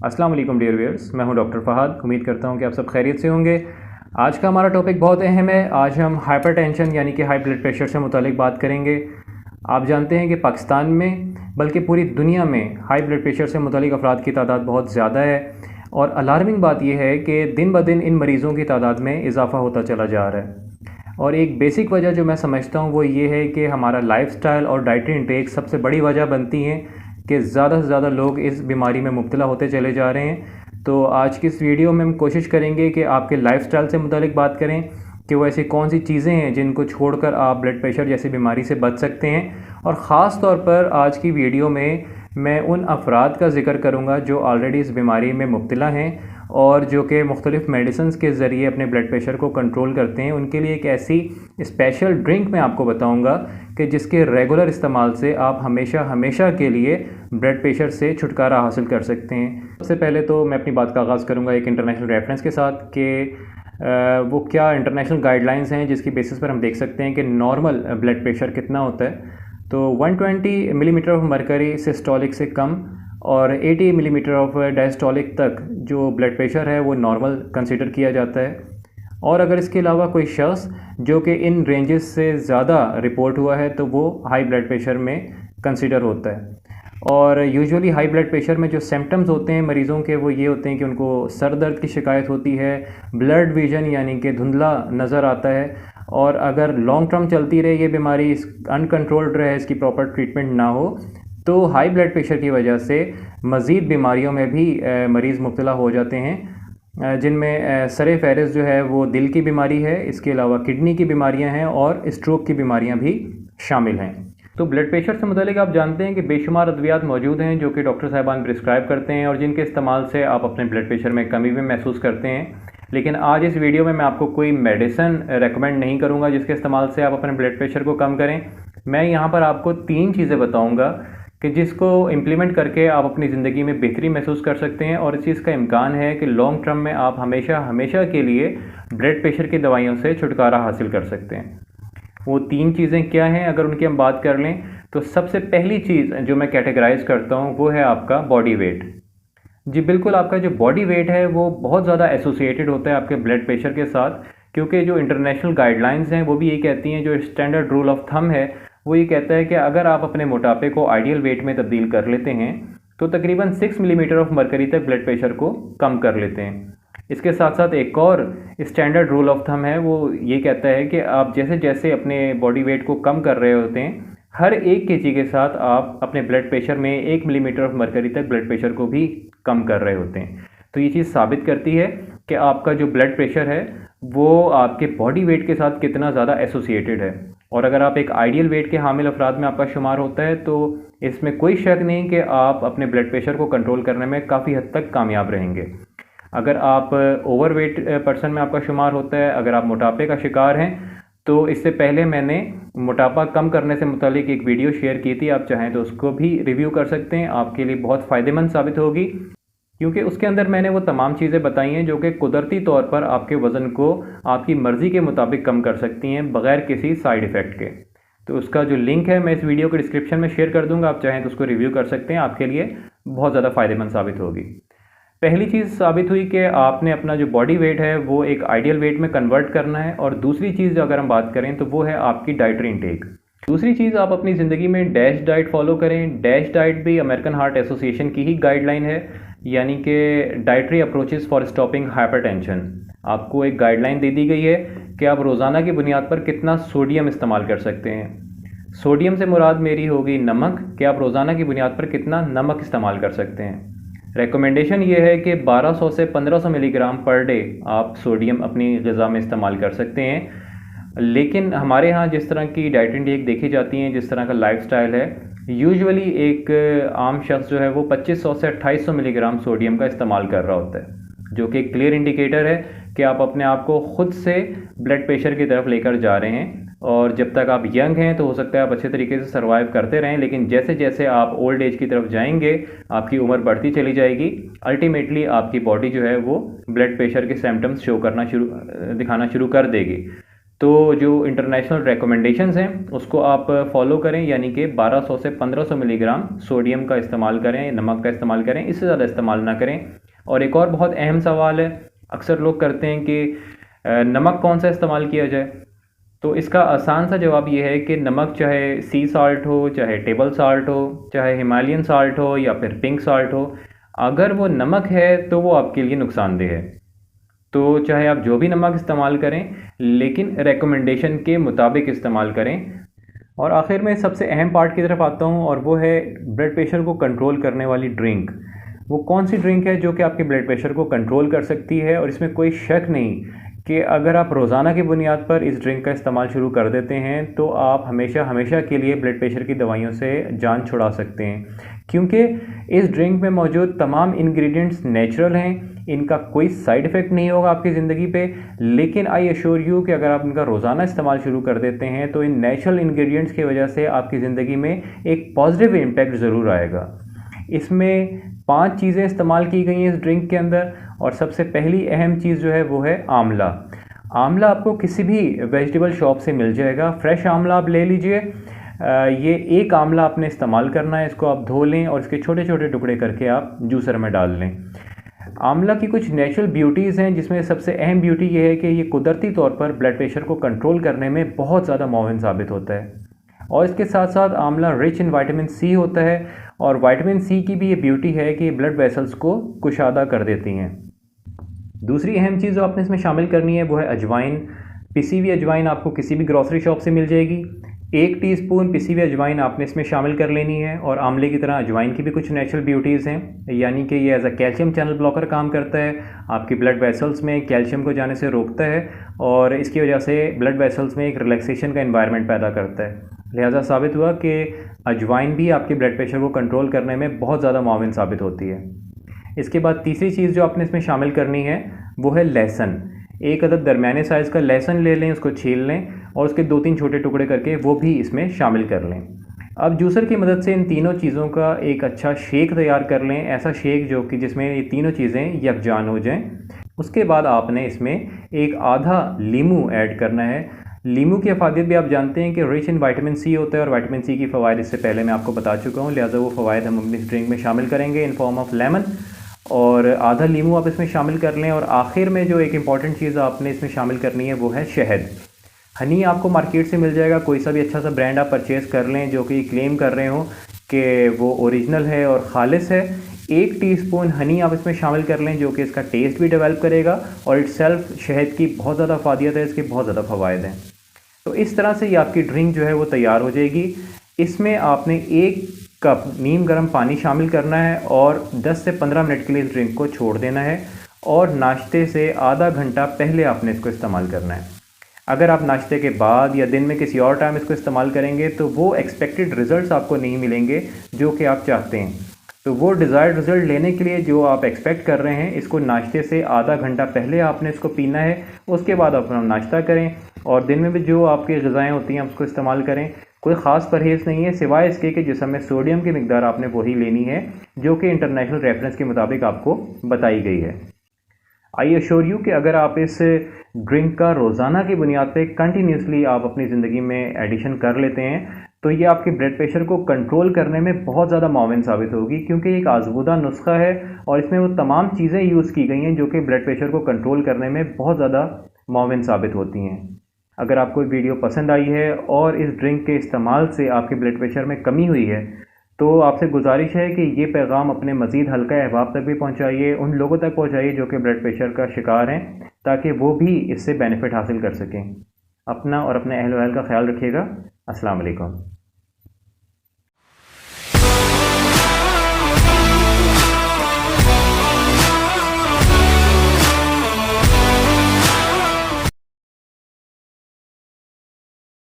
अस्सलाम वालेकुम dear viewers, मैं हूं डॉक्टर फ़हद। उम्मीद करता हूं कि आप सब खैरियत से होंगे। आज का हमारा टॉपिक बहुत अहम है। आज हम हाइपरटेंशन यानी कि हाई ब्लड प्रेशर से मुतालिक बात करेंगे। आप जानते हैं कि पाकिस्तान में बल्कि पूरी दुनिया में हाई ब्लड प्रेशर से मुतालिक अफराद की तादाद बहुत ज़्यादा है और अलार्मिंग बात यह है कि दिन ब दिन इन मरीज़ों की तादाद में इजाफ़ा होता चला जा रहा है। और एक बेसिक वजह जो मैं समझता हूँ वो ये है कि हमारा लाइफस्टाइल और डाइटरी इंटेक सबसे बड़ी वजह बनती हैं कि ज़्यादा से ज़्यादा लोग इस बीमारी में मुब्तला होते चले जा रहे हैं। तो आज की इस वीडियो में हम कोशिश करेंगे कि आपके लाइफस्टाइल से मुतालिक बात करें कि वो ऐसी कौन सी चीज़ें हैं जिनको छोड़कर आप ब्लड प्रेशर जैसी बीमारी से बच सकते हैं। और ख़ास तौर पर आज की वीडियो में मैं उन अफराद का ज़िक्र करूँगा जो ऑलरेडी इस बीमारी में मुब्तला हैं और जो कि मुख्तलिफ़ मेडिसिन्स के ज़रिए अपने ब्लड प्रेशर को कंट्रोल करते हैं। उनके लिए एक ऐसी स्पेशल ड्रिंक मैं आपको बताऊंगा कि जिसके रेगुलर इस्तेमाल से आप हमेशा हमेशा के लिए ब्लड प्रेशर से छुटकारा हासिल कर सकते हैं। सबसे पहले तो मैं अपनी बात का आगाज़ करूंगा एक इंटरनेशनल रेफरेंस के साथ कि वो क्या इंटरनेशनल गाइडलाइंस हैं जिसकी बेसिस पर हम देख सकते हैं कि नॉर्मल ब्लड प्रेशर कितना होता है। तो 120 मिलीमीटर ऑफ मरकरी सिस्टोलिक से कम और 80 मिलीमीटर ऑफ डायस्टोलिक तक जो ब्लड प्रेशर है वो नॉर्मल कंसीडर किया जाता है। और अगर इसके अलावा कोई शख्स जो कि इन रेंजेस से ज़्यादा रिपोर्ट हुआ है तो वो हाई ब्लड प्रेशर में कंसीडर होता है। और यूजुअली हाई ब्लड प्रेशर में जो सिम्टम्स होते हैं मरीज़ों के वो ये होते हैं कि उनको सर दर्द की शिकायत होती है, ब्लड विजन यानी कि धुंधला नज़र आता है। और अगर लॉन्ग टर्म चलती रहे ये बीमारी, अनकंट्रोल्ड रहे, इसकी प्रॉपर ट्रीटमेंट ना हो तो हाई ब्लड प्रेशर की वजह से मज़ीद बीमारियों में भी मरीज़ मुब्तला हो जाते हैं, जिनमें सरे फहरिस्त जो है वो दिल की बीमारी है, इसके अलावा किडनी की बीमारियां हैं और स्ट्रोक की बीमारियां भी शामिल हैं। तो ब्लड प्रेशर से मुतालिक आप जानते हैं कि बेशुमार अद्वियात मौजूद हैं जो कि डॉक्टर साहिबान प्रिस्क्राइब करते हैं और जिनके इस्तेमाल से आप अपने ब्लड प्रेशर में कमी भी महसूस करते हैं। लेकिन आज इस वीडियो में मैं आपको कोई मेडिसिन रेकमेंड नहीं करूँगा जिसके इस्तेमाल से आप अपने ब्लड प्रेशर को कम करें। मैं यहाँ पर आपको 3 चीज़ें बताऊँगा कि जिसको इम्प्लीमेंट करके आप अपनी ज़िंदगी में बेहतरी महसूस कर सकते हैं और इस चीज़ का इम्कान है कि लॉन्ग टर्म में आप हमेशा हमेशा के लिए ब्लड प्रेशर की दवाइयों से छुटकारा हासिल कर सकते हैं। वो 3 चीज़ें क्या हैं अगर उनकी हम बात कर लें तो सबसे पहली चीज़ जो मैं कैटेगराइज करता हूँ वो है आपका बॉडी वेट। जी बिल्कुल, आपका जो बॉडी वेट है वो बहुत ज़्यादा एसोसिएटेड होता है आपके ब्लड प्रेशर के साथ, क्योंकि जो इंटरनेशनल गाइडलाइंस हैं वो भी ये कहती हैं, जो स्टैंडर्ड रूल ऑफ थंब है वो ये कहता है कि अगर आप अपने मोटापे को आइडियल वेट में तब्दील कर लेते हैं तो तकरीबन 6 मिलीमीटर ऑफ मरकरी तक ब्लड प्रेशर को कम कर लेते हैं। इसके साथ साथ एक और स्टैंडर्ड रूल ऑफ थंब है, वो ये कहता है कि आप जैसे जैसे अपने बॉडी वेट को कम कर रहे होते हैं हर 1 केजी के साथ आप अपने ब्लड प्रेशर में 1 मिलीमीटर ऑफ मरकरी तक ब्लड प्रेशर को भी कम कर रहे होते हैं। तो ये चीज़ साबित करती है कि आपका जो ब्लड प्रेशर है वो आपके बॉडी वेट के साथ कितना ज़्यादा एसोसिएटेड है। और अगर आप एक आइडियल वेट के हामिल अफराद में आपका शुमार होता है तो इसमें कोई शक नहीं कि आप अपने ब्लड प्रेशर को कंट्रोल करने में काफ़ी हद तक कामयाब रहेंगे। अगर आप ओवरवेट पर्सन में आपका शुमार होता है, अगर आप मोटापे का शिकार हैं, तो इससे पहले मैंने मोटापा कम करने से मुतालिक एक वीडियो शेयर की थी, आप चाहें तो उसको भी रिव्यू कर सकते हैं, आपके लिए बहुत फ़ायदेमंद साबित होगी, क्योंकि उसके अंदर मैंने वो तमाम चीज़ें बताई हैं जो कि कुदरती तौर पर आपके वज़न को आपकी मर्ज़ी के मुताबिक कम कर सकती हैं बग़ैर किसी साइड इफ़ेक्ट के। तो उसका जो लिंक है मैं इस वीडियो के डिस्क्रिप्शन में शेयर कर दूंगा, आप चाहें तो उसको रिव्यू कर सकते हैं, आपके लिए बहुत ज़्यादा फ़ायदेमंद साबित होगी। पहली चीज़ साबित हुई कि आपने अपना जो बॉडी वेट है वो एक आइडियल वेट में कन्वर्ट करना है। और दूसरी चीज़ अगर हम बात करें तो वो है आपकी डाइटरी इंटेक। दूसरी चीज़, आप अपनी ज़िंदगी में डैश डाइट फॉलो करें। डैश डाइट भी अमेरिकन हार्ट एसोसिएशन की ही गाइडलाइन है, यानी कि dietary approaches for stopping hypertension. आपको एक गाइडलाइन दे दी गई है कि आप रोज़ाना की बुनियाद पर कितना सोडियम इस्तेमाल कर सकते हैं। सोडियम से मुराद मेरी होगी नमक, कि आप रोज़ाना की बुनियाद पर कितना नमक इस्तेमाल कर सकते हैं। रिकमेंडेशन ये है कि 1200 से 1500 मिलीग्राम पर डे आप सोडियम अपनी ग़िज़ा में इस्तेमाल कर सकते हैं। लेकिन हमारे यहाँ जिस तरह की डाइट इंटेक देखी जाती हैं, जिस तरह का लाइफस्टाइल है, यूजुअली एक आम शख्स जो है वो 2500 से 2800 मिलीग्राम सोडियम का इस्तेमाल कर रहा होता है, जो कि क्लियर इंडिकेटर है कि आप अपने आप को खुद से ब्लड प्रेशर की तरफ लेकर जा रहे हैं। और जब तक आप यंग हैं तो हो सकता है आप अच्छे तरीके से सर्वाइव करते रहें, लेकिन जैसे जैसे आप ओल्ड एज की तरफ जाएंगे आपकी उम्र बढ़ती चली जाएगी। अल्टीमेटली आपकी बॉडी जो है वो ब्लड प्रेशर के सिम्टम्स शो करना दिखाना शुरू कर देगी। तो जो इंटरनेशनल रिकमेंडेशंस हैं उसको आप फॉलो करें, यानी कि 1200 से 1500 मिलीग्राम सोडियम का इस्तेमाल करें, नमक का इस्तेमाल करें, इससे ज़्यादा इस्तेमाल ना करें। और एक और बहुत अहम सवाल है, अक्सर लोग करते हैं कि नमक कौन सा इस्तेमाल किया जाए। तो इसका आसान सा जवाब ये है कि नमक चाहे सी साल्ट हो, चाहे टेबल साल्ट हो, चाहे हिमालयन साल्ट हो या फिर पिंक साल्ट हो, अगर वो नमक है तो वो आपके लिए नुकसानदेह है। तो चाहे आप जो भी नमक इस्तेमाल करें, लेकिन रिकमेंडेशन के मुताबिक इस्तेमाल करें। और आखिर में सबसे अहम पार्ट की तरफ आता हूँ, और वो है ब्लड प्रेशर को कंट्रोल करने वाली ड्रिंक। वो कौन सी ड्रिंक है जो कि आपके ब्लड प्रेशर को कंट्रोल कर सकती है। और इसमें कोई शक नहीं कि अगर आप रोज़ाना की बुनियाद पर इस ड्रिंक का इस्तेमाल शुरू कर देते हैं तो आप हमेशा हमेशा के लिए ब्लड प्रेशर की दवाइयों से जान छुड़ा सकते हैं, क्योंकि इस ड्रिंक में मौजूद तमाम इंग्रेडिएंट्स नेचुरल हैं। इनका कोई साइड इफ़ेक्ट नहीं होगा आपकी ज़िंदगी पे, लेकिन आई एश्योर यू कि अगर आप इनका रोज़ाना इस्तेमाल शुरू कर देते हैं तो इन नेचुरल इंग्रेडिएंट्स की वजह से आपकी ज़िंदगी में एक पॉजिटिव इम्पैक्ट ज़रूर आएगा। इसमें 5 चीज़ें इस्तेमाल की गई हैं इस ड्रिंक के अंदर, और सबसे पहली अहम चीज़ जो है वो है आंवला। आंवला आपको किसी भी वेजिटेबल शॉप से मिल जाएगा, फ्रेश आंवला आप ले लीजिए। ये एक आंवला आपने इस्तेमाल करना है, इसको आप धो लें और इसके छोटे छोटे टुकड़े करके आप जूसर में डाल लें। आंवला की कुछ नेचुरल ब्यूटीज़ हैं, जिसमें सबसे अहम ब्यूटी ये है कि ये कुदरती तौर पर ब्लड प्रेशर को कंट्रोल करने में बहुत ज़्यादा मुअव्विन साबित होता है। और इसके साथ साथ आंवला रिच इन विटामिन सी होता है, और विटामिन सी की भी ये ब्यूटी है कि ब्लड वेसल्स को कुशादा कर देती हैं। दूसरी अहम चीज़ जो आपने इसमें शामिल करनी है वो है अजवाइन। पिसी हुई अजवाइन आपको किसी भी ग्रॉसरी शॉप से मिल जाएगी। 1 टीस्पून पिसी हुई अजवाइन आपने इसमें शामिल कर लेनी है। और आंवले की तरह अजवाइन की भी कुछ नेचुरल ब्यूटीज़ हैं, यानी कि ये as a calcium channel blocker काम करता है, आपकी ब्लड वेसल्स में कैल्शियम को जाने से रोकता है, और इसकी वजह से ब्लड वेसल्स में एक रिलैक्सेशन का एनवायरनमेंट पैदा करता है। लिहाजा साबित हुआ कि अजवाइन भी आपके ब्लड प्रेशर को कंट्रोल करने में बहुत ज़्यादा मुअव्विन साबित होती है। इसके बाद तीसरी चीज़ जो आपने इसमें शामिल करनी है वो है लहसुन। 1 अदद दरमियाने साइज़ का लहसुन ले लें, उसको छील लें और उसके 2-3 छोटे टुकड़े करके वो भी इसमें शामिल कर लें। अब जूसर की मदद से इन तीनों चीज़ों का एक अच्छा शेक तैयार कर लें, ऐसा शेक जो कि जिसमें ये तीनों चीज़ें यकजान हो जाएं। उसके बाद आपने इसमें एक आधा लीमू ऐड करना है। लीमू की अफादियत भी आप जानते हैं कि रिच इन विटामिन सी होता है, और विटामिन सी की फ़वाइद इससे पहले मैं आपको बता चुका हूँ, लिहाजा वो फ़वाइद हम अपनी ड्रिंक में शामिल करेंगे इन फॉर्म ऑफ लेमन। और आधा लीमू आप इसमें शामिल कर लें। और आखिर में जो एक इम्पॉर्टेंट चीज़ आपने इसमें शामिल करनी है वो है शहद। हनी आपको मार्केट से मिल जाएगा, कोई सा भी अच्छा सा ब्रांड आप परचेज़ कर लें जो कि क्लेम कर रहे हो कि वो ओरिजिनल है और ख़ालिस है। 1 टीस्पून हनी आप इसमें शामिल कर लें, जो कि इसका टेस्ट भी डेवलप करेगा, और इट्सेल्फ शहद की बहुत ज़्यादा फ़ायदियत है, इसके बहुत ज़्यादा फ़वाइद हैं। तो इस तरह से ये आपकी ड्रिंक जो है वो तैयार हो जाएगी। इसमें आपने 1 कप नीम गर्म पानी शामिल करना है और 10 से 15 मिनट के लिए इस ड्रिंक को छोड़ देना है, और नाश्ते से आधा घंटा पहले आपने इसको इस्तेमाल करना है। अगर आप नाश्ते के बाद या दिन में किसी और टाइम इसको इस्तेमाल करेंगे तो वो एक्सपेक्टेड रिज़ल्ट्स आपको नहीं मिलेंगे जो कि आप चाहते हैं। तो वो डिज़ायर्ड रिज़ल्ट लेने के लिए जो आप एक्सपेक्ट कर रहे हैं, इसको नाश्ते से आधा घंटा पहले आपने इसको पीना है। उसके बाद अपना नाश्ता करें, और दिन में भी जो आपकी ग़िज़ाएँ होती हैं उसको इस्तेमाल करें। कोई ख़ास परहेज़ नहीं है सिवाय इसके कि जिसमें सोडियम की मिकदार आपने वही लेनी है जो कि इंटरनेशनल रेफरेंस के मुताबिक आपको बताई गई है। आई एश्योर यू कि अगर आप इस ड्रिंक का रोज़ाना की बुनियाद पे कंटिन्यूसली आप अपनी ज़िंदगी में एडिशन कर लेते हैं तो ये आपके ब्लड प्रेशर को कंट्रोल करने में बहुत ज़्यादा मुअव्विन साबित होगी, क्योंकि एक आज़मूदा नुस्खा है और इसमें वो तमाम चीज़ें यूज़ की गई हैं जो कि ब्लड प्रेशर को कंट्रोल करने में बहुत ज़्यादा मुअव्विन साबित होती हैं। अगर आपको वीडियो पसंद आई है और इस ड्रिंक के इस्तेमाल से आपके ब्लड प्रेशर में कमी हुई है तो आपसे गुजारिश है कि ये पैगाम अपने मज़ीद हल्का अहबाब तक भी पहुँचाइए, उन लोगों तक पहुँचाइए जो कि ब्लड प्रेशर का शिकार हैं, ताकि वो भी इससे बेनिफिट हासिल कर सकें। अपना और अपने अहल व अहल का ख्याल रखिएगा। अस्सलाम वालेकुम।